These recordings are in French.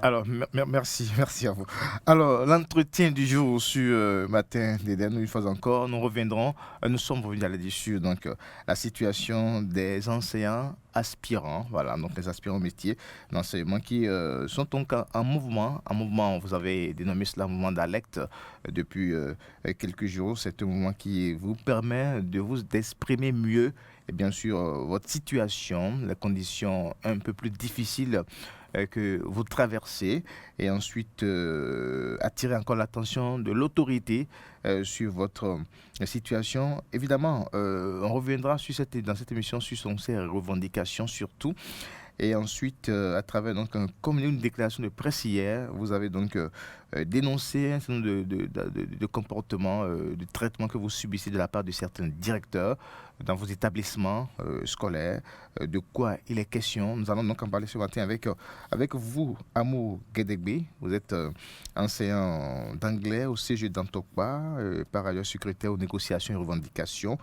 Alors, merci à vous. Alors, l'entretien du jour sur Matin des derniers, une fois encore, nous reviendrons, nous sommes revenus là-dessus, donc la situation des enseignants aspirants, voilà, donc les aspirants au métier d'enseignement qui sont donc en mouvement, vous avez dénommé cela mouvement d'alerte depuis quelques jours, c'est un mouvement qui vous permet de vous d'exprimer mieux, et bien sûr, votre situation, les conditions un peu plus difficiles que vous traversez et ensuite attirer encore l'attention de l'autorité sur votre situation. Évidemment, on reviendra dans cette émission sur ces revendications surtout. Et ensuite, à travers donc, comme une déclaration de presse hier, vous avez donc dénoncé un certain nombre de comportements, de traitements que vous subissez de la part de certains directeurs dans vos établissements scolaires. De quoi il est question? Nous allons donc en parler ce matin avec vous, Amour Gedegbe. Vous êtes enseignant d'anglais au CG d'Antokpa, par ailleurs secrétaire aux négociations et revendications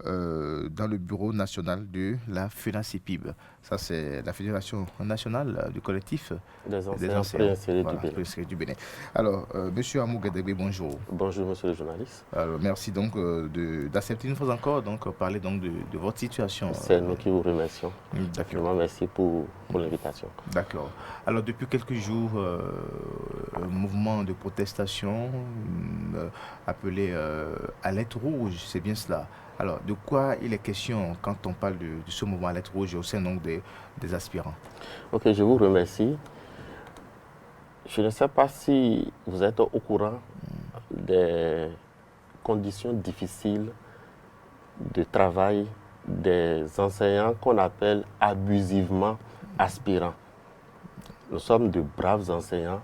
dans le bureau national de la FENACIPIB. Ça, c'est la Fédération nationale du collectif Des des enseignants enseignants. préinsérés du Voilà, Bénin. préinscrits du Bénin. Alors, Monsieur Amou Gadebe, bonjour. Bonjour, monsieur le journaliste. Alors, merci donc d'accepter une fois encore parler donc de votre situation. C'est nous qui vous remercions. D'accord. Vraiment, merci pour l'invitation. D'accord. Alors, depuis quelques jours, un mouvement de protestation appelé Alerte Rouge, c'est bien cela. Alors, de quoi il est question quand on parle de ce mouvement Alerte Rouge au sein donc des aspirants? Ok, je vous remercie. Je ne sais pas si vous êtes au courant des conditions difficiles de travail des enseignants qu'on appelle abusivement aspirants. Nous sommes de braves enseignants.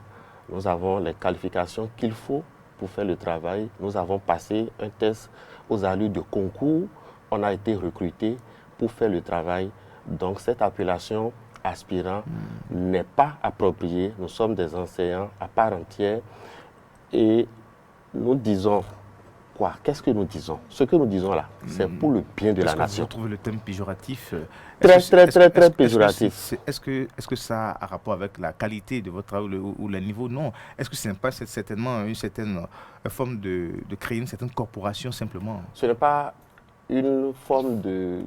Nous avons les qualifications qu'il faut pour faire le travail. Nous avons passé un test aux allures de concours. On a été recrutés pour faire le travail. Donc cette appellation aspirant n'est pas appropriée. Nous sommes des enseignants à part entière et nous disons quoi? Qu'est-ce que nous disons? Ce que nous disons là, c'est pour le bien de la nation. Vous trouvez le thème péjoratif Très péjoratif. Est-ce que ça a rapport avec la qualité de votre travail ou le niveau? Non. Est-ce que ce n'est pas certainement une certaine forme de créer une certaine corporation simplement? Ce n'est pas une forme de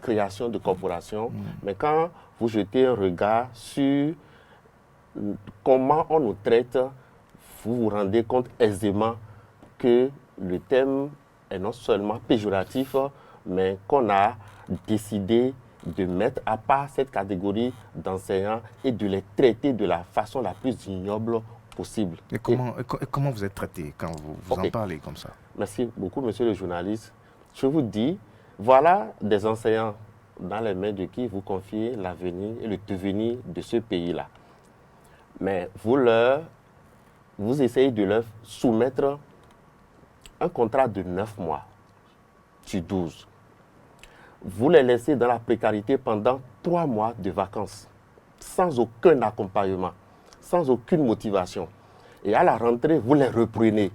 création de corporation, mais quand vous jetez un regard sur comment on nous traite, vous vous rendez compte aisément que le thème est non seulement péjoratif, mais qu'on a décidé de mettre à part cette catégorie d'enseignants et de les traiter de la façon la plus ignoble possible. Et comment vous êtes traité quand vous en parlez comme ça? Merci beaucoup, monsieur le journaliste. Je vous dis, voilà des enseignants dans les mains de qui vous confiez l'avenir et le devenir de ce pays-là. Mais vous essayez de leur soumettre un contrat de 9 mois sur 12. Vous les laissez dans la précarité pendant 3 mois de vacances, sans aucun accompagnement, sans aucune motivation. Et à la rentrée, vous les reprenez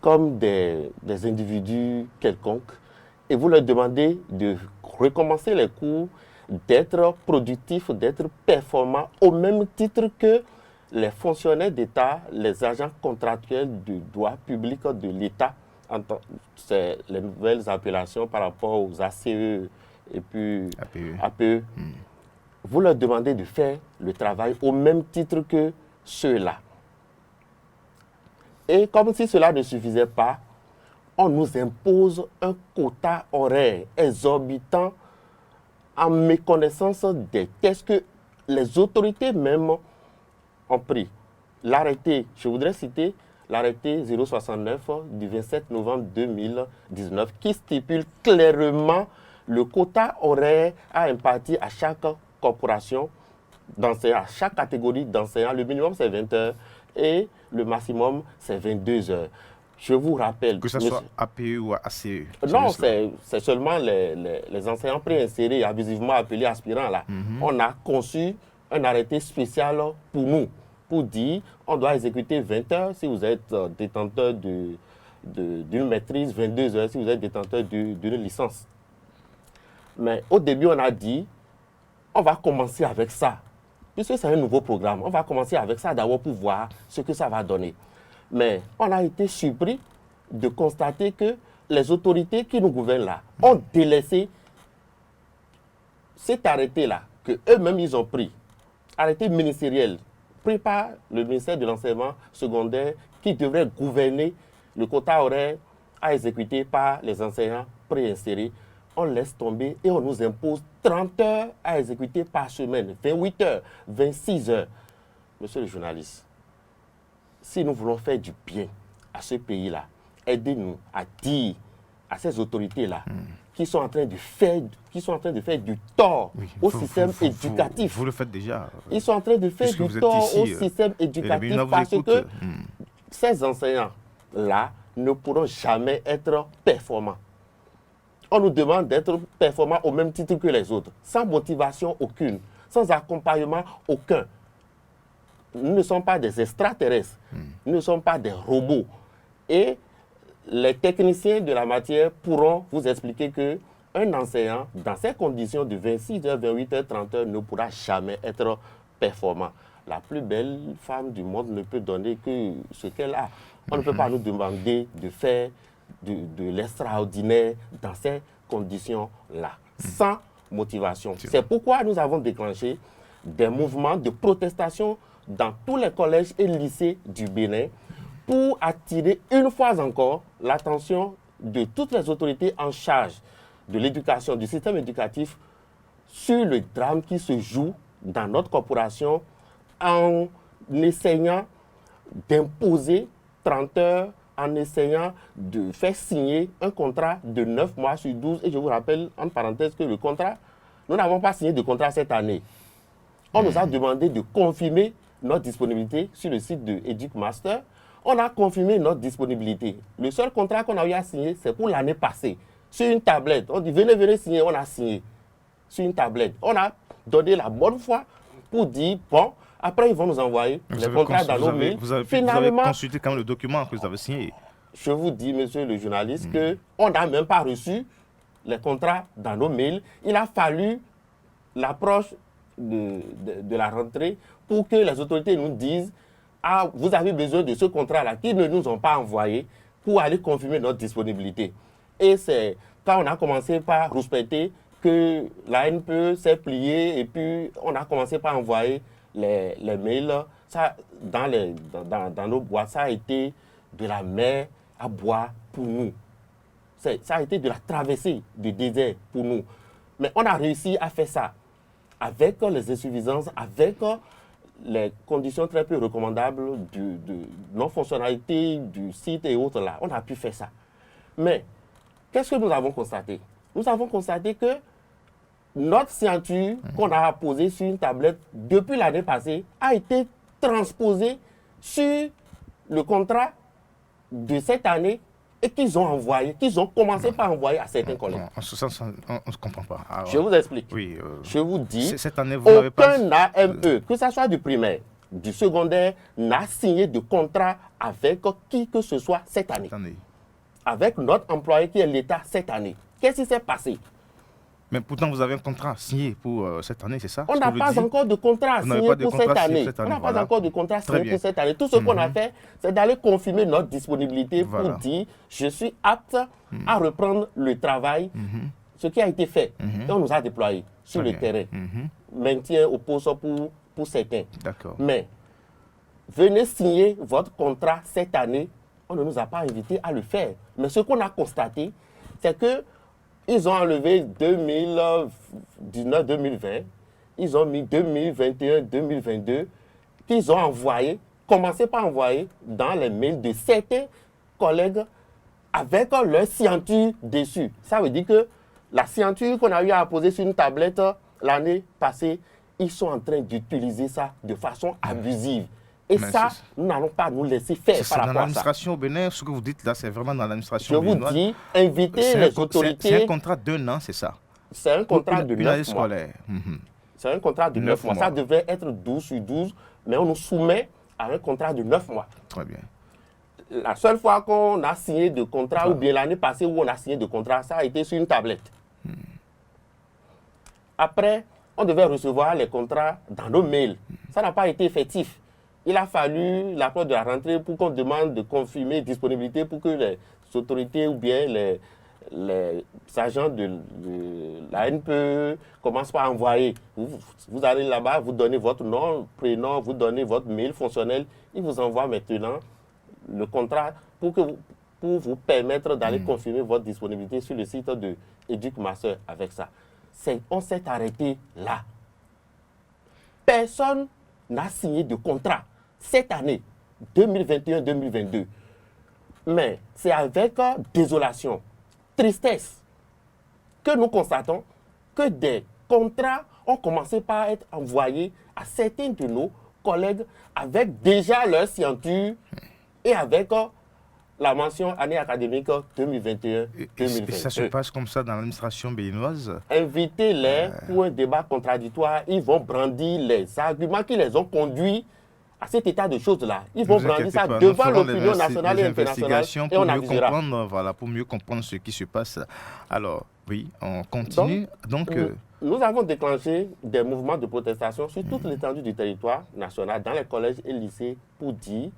comme des individus quelconques et vous leur demandez de recommencer les cours, d'être productifs, d'être performants au même titre que les fonctionnaires d'État, les agents contractuels du droit public de l'État. C'est les nouvelles appellations par rapport aux ACE et puis APE. Vous leur demandez de faire le travail au même titre que ceux-là. Et comme si cela ne suffisait pas, on nous impose un quota horaire exorbitant en méconnaissance des tests que les autorités même ont pris. L'arrêté, je voudrais citer l'arrêté 069 du 27 novembre 2019 qui stipule clairement le quota horaire à impartir à chaque corporation d'enseignants, à chaque catégorie d'enseignants. Le minimum c'est 20 heures et le maximum c'est 22 heures. Je vous rappelle... Que ce soit APE ou ACE? Non, c'est seulement les enseignants préinsérés, abusivement appelés aspirants là. On a conçu un arrêté spécial pour nous, pour dire on doit exécuter 20 heures si vous êtes détenteur d'une maîtrise, 22 heures si vous êtes détenteur d'une licence. Mais au début, on a dit, on va commencer avec ça. puisque c'est un nouveau programme, on va commencer avec ça d'abord pour voir ce que ça va donner. Mais on a été surpris de constater que les autorités qui nous gouvernent là ont délaissé cet arrêté-là, qu'eux-mêmes ils ont pris, arrêté ministériel, pris par le ministère de l'enseignement secondaire qui devrait gouverner le quota horaire à exécuter par les enseignants préinsérés. On laisse tomber et on nous impose 30 heures à exécuter par semaine, 28 heures, 26 heures. Monsieur le journaliste, si nous voulons faire du bien à ce pays-là, aidez-nous à dire à ces autorités-là qui sont en train de faire, du tort au système éducatif. Vous le faites déjà. Ils sont en train de faire du tort au système éducatif parce que ces enseignants-là ne pourront jamais être performants. On nous demande d'être performants au même titre que les autres, sans motivation aucune, sans accompagnement aucun. Nous ne sommes pas des extraterrestres, nous ne sommes pas des robots. Et les techniciens de la matière pourront vous expliquer qu'un enseignant, dans ces conditions de 26 heures, 28 heures, 30 heures, ne pourra jamais être performant. La plus belle femme du monde ne peut donner que ce qu'elle a. On ne peut pas nous demander de faire de l'extraordinaire dans ces conditions-là, sans motivation. C'est pourquoi nous avons déclenché des mouvements de protestation dans tous les collèges et lycées du Bénin pour attirer une fois encore l'attention de toutes les autorités en charge de l'éducation, du système éducatif, sur le drame qui se joue dans notre corporation en essayant d'imposer 30 heures, en essayant de faire signer un contrat de 9 mois sur 12. Et je vous rappelle, en parenthèse, que le contrat, nous n'avons pas signé de contrat cette année. On nous a demandé de confirmer notre disponibilité sur le site de EducMaster. On a confirmé notre disponibilité. Le seul contrat qu'on a eu à signer, c'est pour l'année passée. Sur une tablette. On dit, venez signer. On a signé. Sur une tablette. On a donné la bonne foi pour dire, bon, après ils vont nous envoyer les contrats dans nos mails. Vous avez consulté quand même le document que vous avez signé. Je vous dis, monsieur le journaliste, qu'on n'a même pas reçu les contrats dans nos mails. Il a fallu l'approche de la rentrée pour que les autorités nous disent « Ah, vous avez besoin de ce contrat-là qu'ils ne nous ont pas envoyé pour aller confirmer notre disponibilité. » Et c'est quand on a commencé par respecter que la NPE s'est pliée et puis on a commencé par envoyer les mails. Ça, dans nos boîtes, ça a été de la mer à boire pour nous. Ça a été de la traversée du désert pour nous. Mais on a réussi à faire ça avec les insuffisances, avec les conditions très peu recommandables de non-fonctionnalité du site et autres là. On a pu faire ça. Mais qu'est-ce que nous avons constaté? Nous avons constaté que notre signature qu'on a posée sur une tablette depuis l'année passée a été transposée sur le contrat de cette année et qu'ils ont envoyé, qu'ils ont commencé par envoyer à certains collègues. En ce sens, on ne comprend pas. Alors, je vous explique. Oui, je vous dis, cette année, vous n'avez pas... aucun AME, que ce soit du primaire, du secondaire, n'a signé de contrat avec qui que ce soit cette année. Avec notre employé qui est l'État cette année. Qu'est-ce qui s'est passé? Mais pourtant, vous avez un contrat signé pour cette année, c'est ça? On n'a pas encore de contrat signé pour cette année. On n'a pas encore de contrat signé pour cette année. Tout ce qu'on a fait, c'est d'aller confirmer notre disponibilité pour dire je suis apte à reprendre le travail, ce qui a été fait. Et on nous a déployé sur le terrain. Maintien au poste pour certains. Mais venez signer votre contrat cette année. On ne nous a pas invités à le faire. Mais ce qu'on a constaté, c'est que ils ont enlevé 2019-2020, ils ont mis 2021-2022, qu'ils ont envoyé, commencé par envoyer dans les mails de certains collègues avec leur signature dessus. Ça veut dire que la signature qu'on a eu à poser sur une tablette l'année passée, ils sont en train d'utiliser ça de façon abusive. Et ça, nous n'allons pas nous laisser faire par rapport à ça. C'est dans l'administration au Bénin, ce que vous dites là, c'est vraiment dans l'administration béninoise. Je vous dis, invitez les autorités... C'est un contrat d'1 an, c'est ça? C'est un contrat de 9 mois. C'est un contrat de 9 mois. Ça devait être 12 sur 12, mais on nous soumet à un contrat de 9 mois. Très bien. La seule fois qu'on a signé de contrat, ou bien l'année passée où on a signé de contrat, ça a été sur une tablette. Après, on devait recevoir les contrats dans nos mails. Ça n'a pas été effectif. Il a fallu l'approche de la rentrée pour qu'on demande de confirmer disponibilité pour que les autorités ou bien les agents de la NPE commencent par envoyer. Vous allez là-bas, vous donnez votre nom, prénom, vous donnez votre mail fonctionnel. Ils vous envoient maintenant le contrat pour vous permettre d'aller confirmer votre disponibilité sur le site de EducMaster avec ça. On s'est arrêté là. Personne n'a signé de contrat cette année, 2021-2022. Mais c'est avec désolation, tristesse, que nous constatons que des contrats ont commencé par être envoyés à certains de nos collègues avec déjà leur signature et avec la mention année académique 2021-2022. Et ça se passe comme ça dans l'administration béninoise? Invitez-les pour un débat contradictoire. Ils vont brandir les arguments qui les ont conduits à cet état de choses-là. Ils vont brandir ça devant l'opinion nationale et internationale. Et on comprendre, voilà, pour mieux comprendre ce qui se passe. Alors, oui, on continue. Donc, nous avons déclenché des mouvements de protestation sur toute l'étendue du territoire national, dans les collèges et lycées, pour dire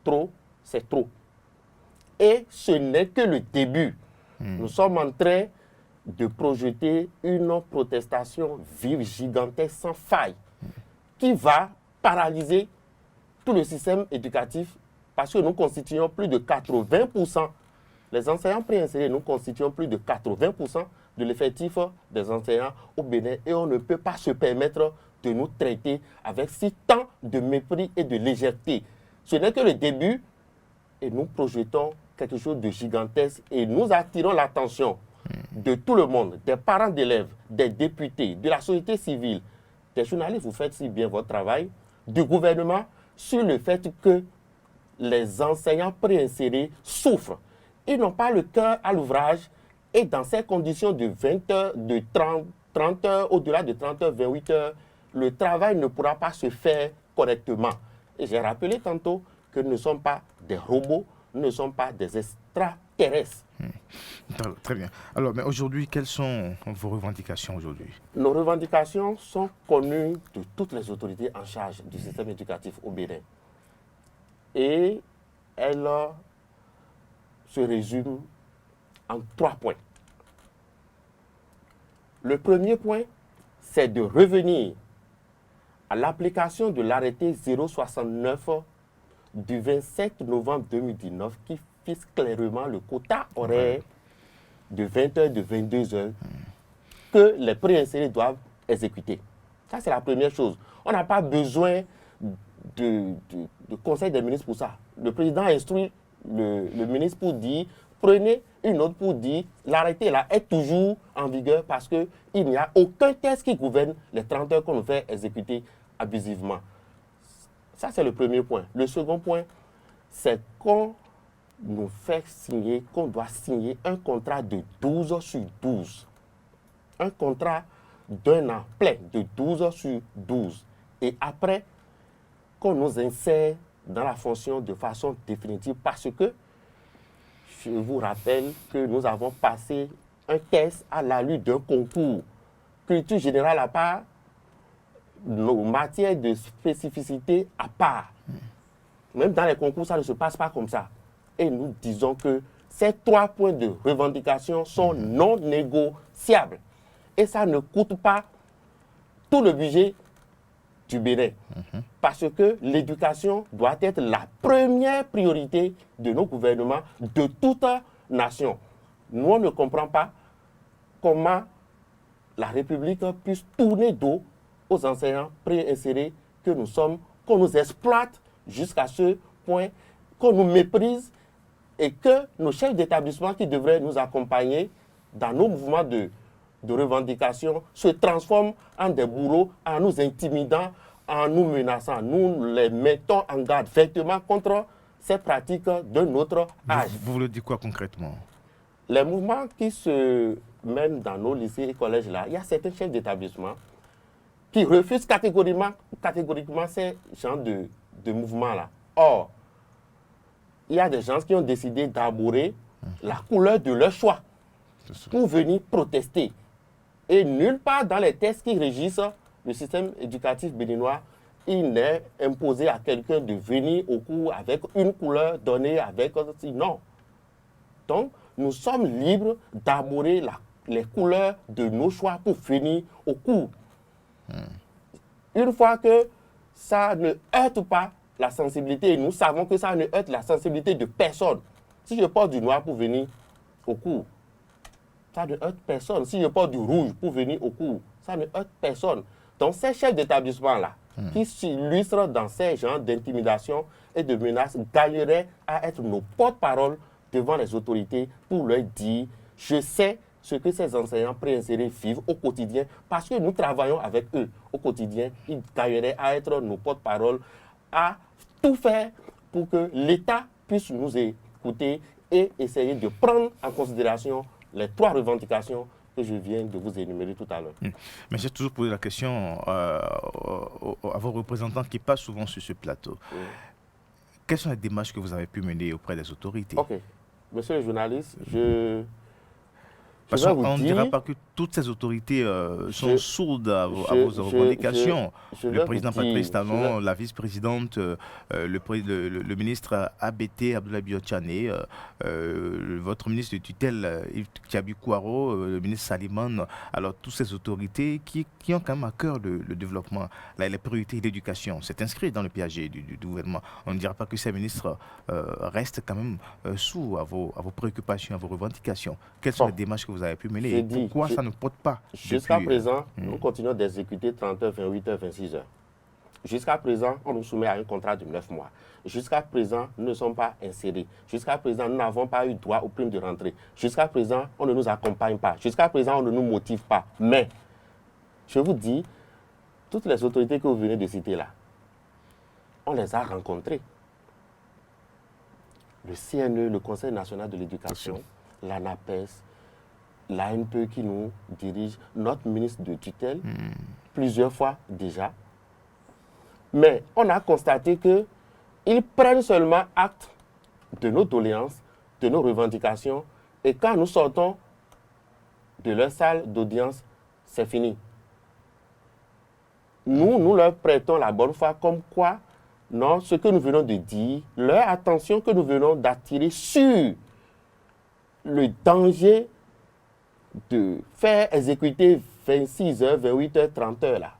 trop, c'est trop. Et ce n'est que le début. Nous sommes en train de projeter une protestation vive, gigantesque, sans faille, qui va paralyser tout le système éducatif parce que nous constituons plus de 80%, les enseignants préinsérés, nous constituons plus de 80% de l'effectif des enseignants au Bénin et on ne peut pas se permettre de nous traiter avec si tant de mépris et de légèreté. Ce n'est que le début et nous projetons quelque chose de gigantesque et nous attirons l'attention de tout le monde, des parents d'élèves, des députés, de la société civile, des journalistes, vous faites si bien votre travail, du gouvernement, sur le fait que les enseignants préinsérés souffrent. Ils n'ont pas le cœur à l'ouvrage et dans ces conditions de 20 heures, de 30 heures, au-delà de 30 heures, 28 heures, le travail ne pourra pas se faire correctement. Et j'ai rappelé tantôt que nous ne sommes pas des robots, nous ne sommes pas des extraterrestres. Très bien. Alors, mais aujourd'hui, quelles sont vos revendications aujourd'hui? Nos revendications sont connues de toutes les autorités en charge du système éducatif au Bénin. Et elles se résument en 3 points. Le premier point, c'est de revenir à l'application de l'arrêté 069 du 27 novembre 2019 qui fixe clairement le quota horaire de 20 heures, de 22 heures que les préinsérés doivent exécuter. Ça, c'est la première chose. On n'a pas besoin de conseil des ministres pour ça. Le président instruit le ministre pour dire, prenez une autre pour dire, l'arrêté là est toujours en vigueur parce qu'il n'y a aucun texte qui gouverne les 30 heures qu'on nous fait exécuter abusivement. Ça, c'est le premier point. Le second point, c'est qu'on nous fait signer, qu'on doit signer un contrat de 12 sur 12. Un contrat d'un an plein, de 12 sur 12. Et après, qu'on nous insère dans la fonction de façon définitive parce que, je vous rappelle que nous avons passé un test à l'allure d'un concours. Culture générale à part, nos matières de spécificité à part. Même dans les concours, ça ne se passe pas comme ça. Et nous disons que ces 3 points de revendication sont non négociables. Et ça ne coûte pas tout le budget du Bénin. Parce que l'éducation doit être la première priorité de nos gouvernements, de toute nation. Nous, on ne comprend pas comment la République puisse tourner dos aux enseignants préinsérés que nous sommes, qu'on nous exploite jusqu'à ce point, qu'on nous méprise et que nos chefs d'établissement qui devraient nous accompagner dans nos mouvements de revendication se transforment en des bourreaux, en nous intimidant, en nous menaçant. Nous les mettons en garde effectivement contre ces pratiques de notre âge. Vous voulez dire quoi concrètement? Les mouvements qui se mènent dans nos lycées et collèges là, il y a certains chefs d'établissement qui refusent catégoriquement ces genres de mouvements-là. Or, il y a des gens qui ont décidé d'arborer la couleur de leur choix pour venir protester. Et nulle part dans les textes qui régissent le système éducatif béninois, il n'est imposé à quelqu'un de venir au cours avec une couleur donnée, avec... Non. Donc, nous sommes libres d'arborer les couleurs de nos choix pour venir au cours. Une fois que ça ne heurte pas la sensibilité, et nous savons que ça ne heurte la sensibilité de personne. Si je porte du noir pour venir au cours, ça ne heurte personne. Si je porte du rouge pour venir au cours, ça ne heurte personne. Donc, ces chefs d'établissement-là, qui s'illustrent dans ces genres d'intimidation et de menaces, gagneraient à être nos porte-parole devant les autorités pour leur dire « Je sais ce que ces enseignants préinsérés vivent au quotidien parce que nous travaillons avec eux au quotidien. » Ils gagneraient à être nos porte-parole, à tout faire pour que l'État puisse nous écouter et essayer de prendre en considération les 3 revendications que je viens de vous énumérer tout à l'heure. Mais j'ai toujours posé la question à vos représentants qui passent souvent sur ce plateau. Quelles sont les démarches que vous avez pu mener auprès des autorités? Ok. Monsieur le journaliste, Parce qu'on ne dira pas que toutes ces autorités sont sourdes à vos revendications. Le président Patrice Talon, la vice-présidente, le ministre ABT, Abdoulaye Biotchane, votre ministre de tutelle, Yves Tiabi Kouaro, le ministre Salimane. Alors, toutes ces autorités qui ont quand même à cœur le développement, les priorités de l'éducation. C'est inscrit dans le PAG du gouvernement. On ne dira pas que ces ministres restent quand même sourds à vos préoccupations, à vos revendications. Quelles sont les démarches que vous avez pu mener? Pourquoi ça ne porte pas? Jusqu'à présent, nous continuons d'exécuter 30 heures, 28 heures, 26 heures. Jusqu'à présent, on nous soumet à un contrat de 9 mois. Jusqu'à présent, nous ne sommes pas insérés. Jusqu'à présent, nous n'avons pas eu droit aux primes de rentrée. Jusqu'à présent, on ne nous accompagne pas. Jusqu'à présent, on ne nous motive pas. Mais, je vous dis, toutes les autorités que vous venez de citer là, on les a rencontrées. Le CNE, le Conseil national de l'éducation, l'ANAPES, l'ANPE qui nous dirige, notre ministre de tutelle, plusieurs fois déjà. Mais on a constaté qu'ils prennent seulement acte de nos doléances, de nos revendications, et quand nous sortons de leur salle d'audience, c'est fini. Nous leur prêtons la bonne foi comme quoi, non, ce que nous venons de dire, leur attention que nous venons d'attirer sur le danger de faire exécuter 26 heures, 28 heures, 30 heures là.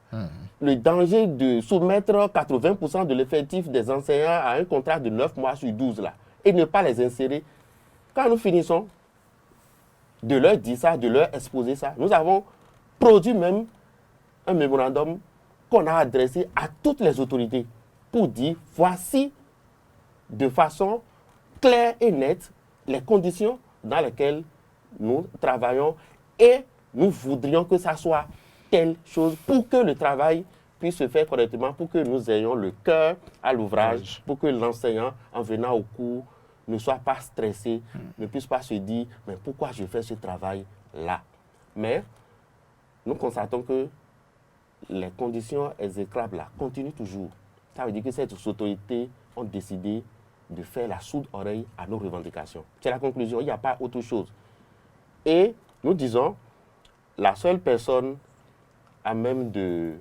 Le danger de soumettre 80% de l'effectif des enseignants à un contrat de 9 mois sur 12 là et ne pas les insérer. Quand nous finissons de leur dire ça, de leur exposer ça, nous avons produit même un mémorandum qu'on a adressé à toutes les autorités pour dire voici de façon claire et nette les conditions dans lesquelles nous travaillons et nous voudrions que ça soit telle chose pour que le travail puisse se faire correctement, pour que nous ayons le cœur à l'ouvrage, pour que l'enseignant, en venant au cours, ne soit pas stressé, ne puisse pas se dire « mais pourquoi je fais ce travail-là » Mais nous constatons que les conditions exécrables là continuent toujours. Ça veut dire que ces autorités ont décidé de faire la sourde oreille à nos revendications. C'est la conclusion, il n'y a pas autre chose. Et nous disons, la seule personne à même de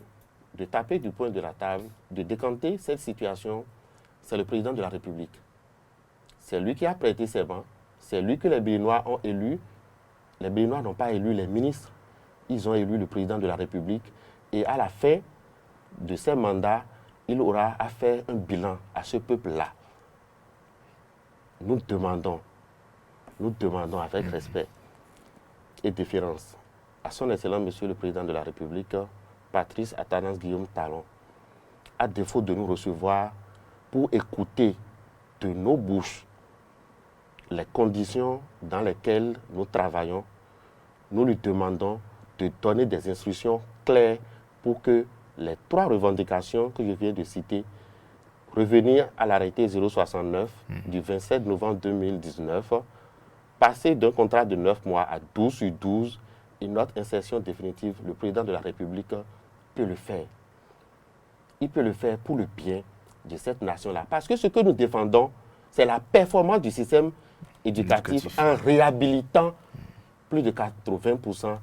taper du poing de la table, de décanter cette situation, c'est le président de la République. C'est lui qui a prêté serment, c'est lui que les Béninois ont élu. Les Béninois n'ont pas élu les ministres, ils ont élu le président de la République. Et à la fin de ces mandats, il aura à faire un bilan à ce peuple-là. Nous demandons avec respect et déférence à son Excellence Monsieur le Président de la République, Patrice Atanas Guillaume Talon, à défaut de nous recevoir pour écouter de nos bouches les conditions dans lesquelles nous travaillons, nous lui demandons de donner des instructions claires pour que les 3 revendications que je viens de citer, revenir à l'arrêté 069 du 27 novembre 2019, passer d'un contrat de 9 mois à 12 sur 12, et notre insertion définitive, le président de la République peut le faire. Il peut le faire pour le bien de cette nation-là. Parce que ce que nous défendons, c'est la performance du système éducatif en réhabilitant plus de 80%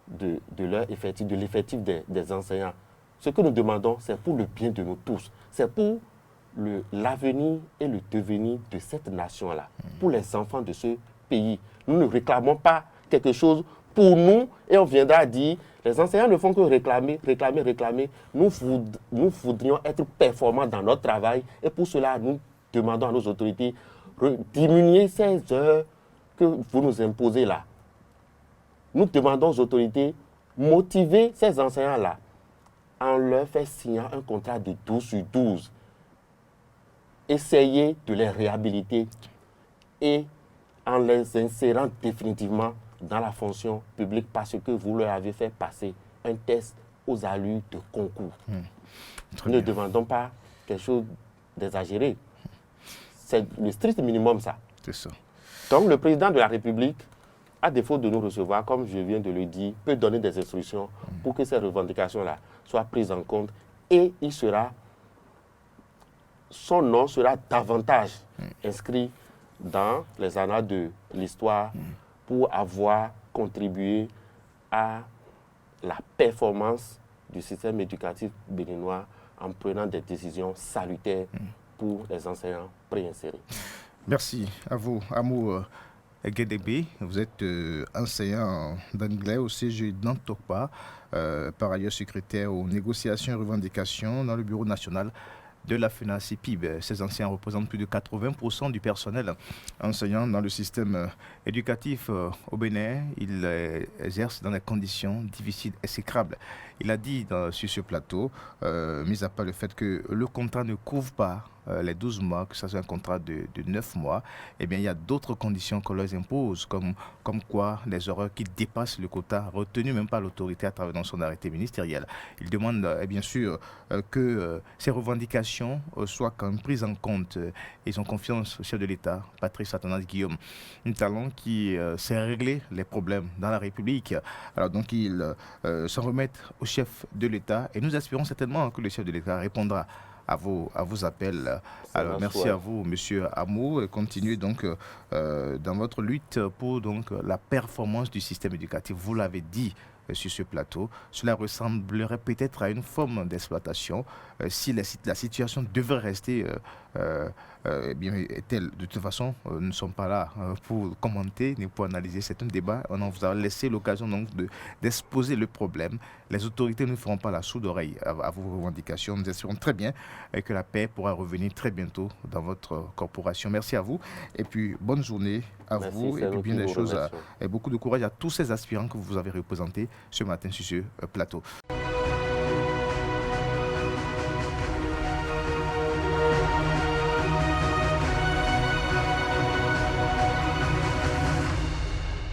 de leur effectif, de l'effectif des enseignants. Ce que nous demandons, c'est pour le bien de nous tous. C'est pour l'avenir et le devenir de cette nation-là, pour les enfants de ce pays. Nous ne réclamons pas quelque chose pour nous et on viendra dire, les enseignants ne font que réclamer, réclamer, réclamer. Nous voudrions être performants dans notre travail et pour cela, nous demandons à nos autorités de diminuer ces heures que vous nous imposez là. Nous demandons aux autorités de motiver ces enseignants-là en leur fait signer un contrat de 12 sur 12. Essayez de les réhabiliter et en les insérant définitivement dans la fonction publique parce que vous leur avez fait passer un test aux allures de concours. Nous ne demandons pas quelque chose d'exagéré. C'est le strict minimum, ça. C'est ça. Donc, le président de la République, à défaut de nous recevoir, comme je viens de le dire, peut donner des instructions pour que ces revendications-là soient prises en compte et son nom sera davantage inscrit dans les annales de l'histoire pour avoir contribué à la performance du système éducatif béninois en prenant des décisions salutaires pour les enseignants préinsérés. Merci à vous, Amou Guédébé. Vous êtes enseignant d'anglais au CGE d'Antokpa, par ailleurs secrétaire aux négociations et revendications dans le bureau national de la FENACIPIB. Ces enseignants représentent plus de 80% du personnel enseignant dans le système éducatif au Bénin. Ils exercent dans des conditions difficiles et exécrables. Il a dit sur ce plateau, mis à part le fait que le contrat ne couvre pas les 12 mois, que ça soit un contrat de 9 mois, eh bien, il y a d'autres conditions qu'on leur impose, comme quoi les horaires qui dépassent le quota retenu même par l'autorité à travers dans son arrêté ministériel. Il demande bien sûr que ces revendications soient quand même prises en compte. Ils ont confiance au chef de l'État, Patrice Athanase-Guillaume, un talent qui sait régler les problèmes dans la République. Alors donc, ils s'en remettent au chef de l'État et nous espérons certainement que le chef de l'État répondra à vos appels. Alors, merci à vous, Monsieur Amou. Continuez donc dans votre lutte pour donc, la performance du système éducatif. Vous l'avez dit sur ce plateau. Cela ressemblerait peut-être à une forme d'exploitation si la situation devrait rester bien telle. De toute façon, nous ne sommes pas là pour commenter ni pour analyser. C'est un débat. On vous a laissé l'occasion donc d'exposer le problème. Les autorités ne feront pas la sourde oreille à vos revendications. Nous espérons très bien que la paix pourra revenir très bientôt dans votre corporation. Merci à vous et puis bonne journée à vous et puis bien des choses et beaucoup de courage à tous ces aspirants que vous avez représentés ce matin sur ce plateau.